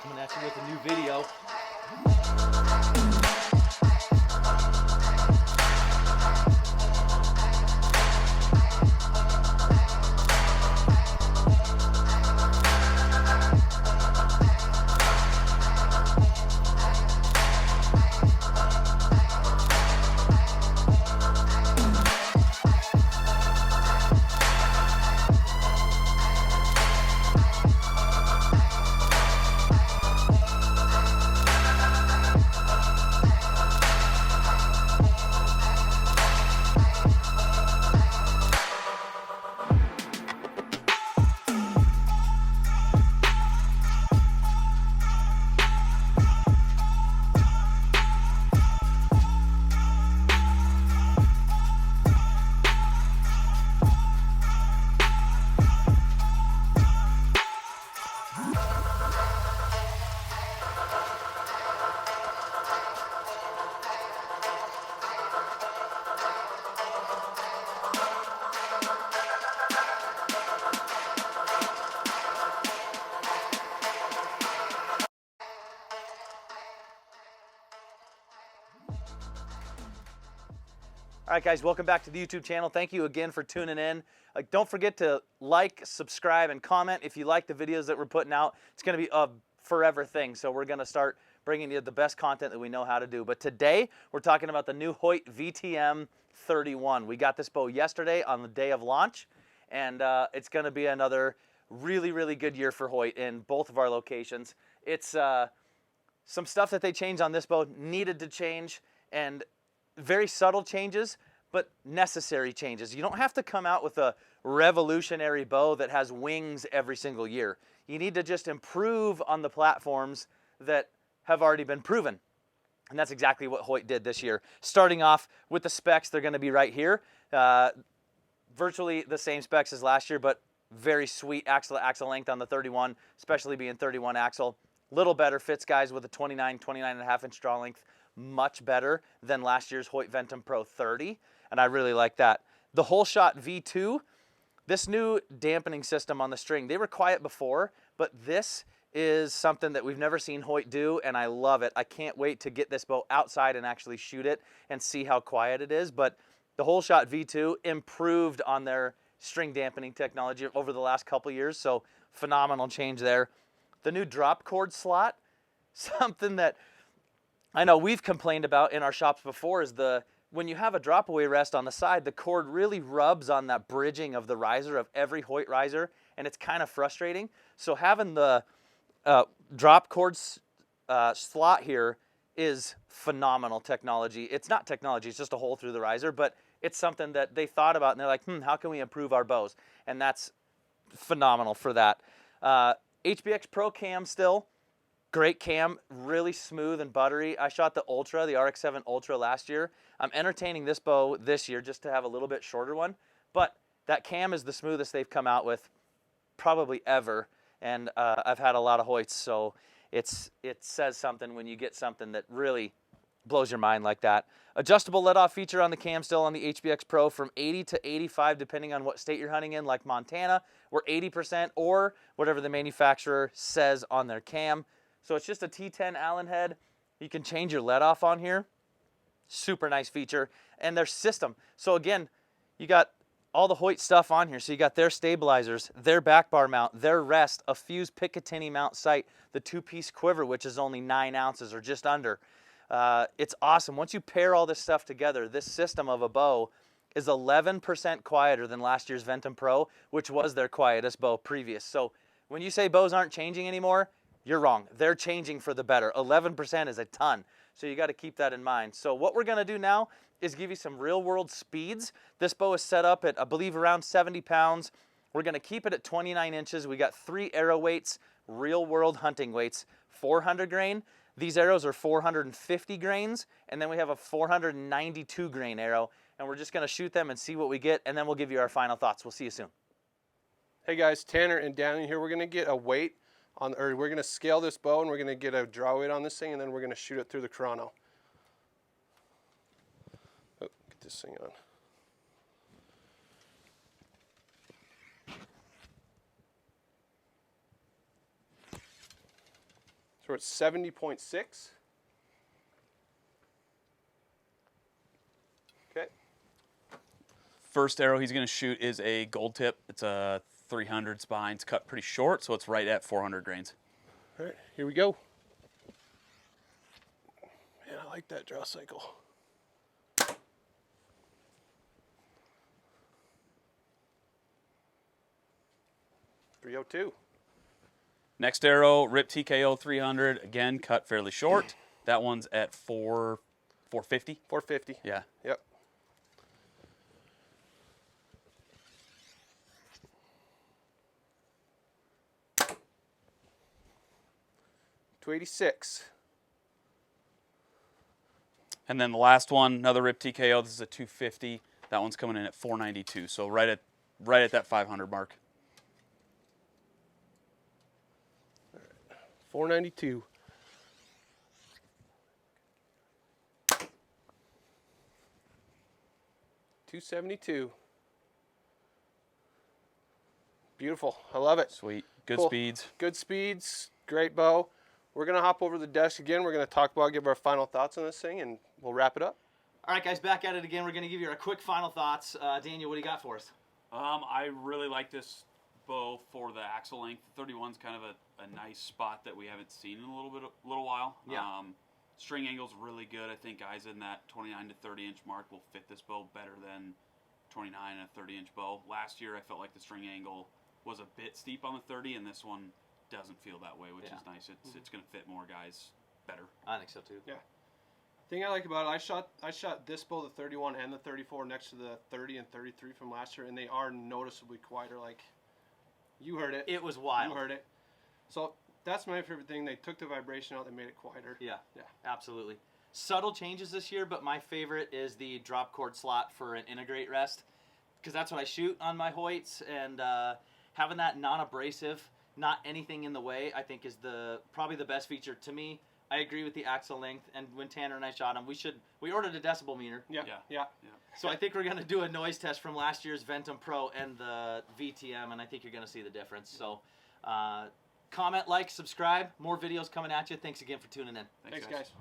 Coming at you with a new video. All right, guys, welcome back to the YouTube channel. Thank you again for tuning in. Don't forget to like, subscribe, and comment if you like the videos that we're putting out. It's going to be a forever thing, so we're going to start bringing you the best content that we know how to do. But today, we're talking about the new Hoyt VTM 31. We got this bow yesterday on the day of launch, and it's going to be another really, really good year for Hoyt in both of our locations. It's some stuff that they changed on this bow needed to change, and very subtle changes, but necessary changes. You don't have to come out with a revolutionary bow that has wings every single year. You need to just improve on the platforms that have already been proven. And that's exactly what Hoyt did this year. Starting off with the specs, they're going to be right here. Virtually the same specs as last year, but very sweet axle length on the 31, especially being 31 axle. Little better fits, guys, with a 29.5-inch draw length. Much better than last year's Hoyt Ventum Pro 30, and I really like that. The Whole Shot V2, this new dampening system on the string, they were quiet before, but this is something that we've never seen Hoyt do, and I love it. I can't wait to get this bow outside and actually shoot it and see how quiet it is. But the Whole Shot V2 improved on their string dampening technology over the last couple years, so phenomenal change there. The new drop cord slot, something that I know we've complained about in our shops before, is when you have a drop away rest on the side, the cord really rubs on that bridging of the riser of every Hoyt riser, and it's kind of frustrating. So having the drop cord slot here is phenomenal technology. It's not technology, it's just a hole through the riser, but it's something that they thought about, and they're like, how can we improve our bows? And that's phenomenal for that. HBX Pro cam still. Great cam, really smooth and buttery. I shot the Ultra, the RX-7 Ultra last year. I'm entertaining this bow this year just to have a little bit shorter one, but that cam is the smoothest they've come out with probably ever, and I've had a lot of Hoyts, so it says something when you get something that really blows your mind like that. Adjustable let-off feature on the cam still on the HBX Pro from 80 to 85 depending on what state you're hunting in, like Montana, or 80% or whatever the manufacturer says on their cam. So it's just a T10 Allen head. You can change your let-off on here. Super nice feature. And their system. So again, you got all the Hoyt stuff on here. So you got their stabilizers, their back bar mount, their rest, a fused Picatinny mount sight, the two-piece quiver, which is only 9 ounces or just under. It's awesome. Once you pair all this stuff together, this system of a bow is 11% quieter than last year's Ventum Pro, which was their quietest bow previous. So when you say bows aren't changing anymore, you're wrong. They're changing for the better. 11% is a ton. So you got to keep that in mind. So what we're going to do now is give you some real world speeds. This bow is set up at, I believe, around 70 pounds. We're going to keep it at 29 inches. We got 3 arrow weights, real world hunting weights, 400 grain. These arrows are 450 grains. And then we have a 492 grain arrow. And we're just going to shoot them and see what we get. And then we'll give you our final thoughts. We'll see you soon. Hey guys, Tanner and Danny here. We're going to get a weight. We're going to scale this bow and we're going to get a draw weight on this thing, and then we're going to shoot it through the chrono. Oh, get this thing on. So we're at 70.6. Okay. First arrow he's going to shoot is a gold tip. It's a 300 spine. It's cut pretty short, so it's right at 400 grains. All right, here we go. Man, I like that draw cycle. .302. Next arrow, Rip TKO 300. Again, cut fairly short. That one's at 450. 450. Yeah. Yep. .286. And then the last one, another Rip TKO. This is a 250. That one's coming in at 492. So right at that 500 mark. 492. .272. Beautiful. I love it. Sweet. Good Cool. speeds. Good speeds. Great bow. We're going to hop over to the desk again. We're going to talk about, give our final thoughts on this thing, and we'll wrap it up. All right, guys, back at it again. We're going to give you our quick final thoughts. Daniel, what do you got for us? I really like this bow for the axle length. 31's kind of a nice spot that we haven't seen in a little while. Yeah. String angle's really good. I think guys in that 29 to 30 inch mark will fit this bow better than 29 and a 30 inch bow. Last year I felt like the string angle was a bit steep on the 30, and this one doesn't feel that way, which is nice. It's going to fit more guys better. I think so too. Yeah. Thing I like about it, I shot this bow, the 31 and the 34, next to the 30 and 33 from last year, and they are noticeably quieter. Like, you heard it. It was wild. You heard it. So that's my favorite thing. They took the vibration out. They made it quieter. Yeah. Yeah. Absolutely. Subtle changes this year, but my favorite is the drop cord slot for an integrate rest, because that's what I shoot on my Hoyts, and having that non-abrasive, not anything in the way, I think is probably the best feature to me. I agree with the axle length, and when Tanner and I shot them, we ordered a decibel meter. Yeah. So I think we're going to do a noise test from last year's Ventum Pro and the VTM, and I think you're going to see the difference. So comment, like, subscribe. More videos coming at you. Thanks again for tuning in. Thanks guys.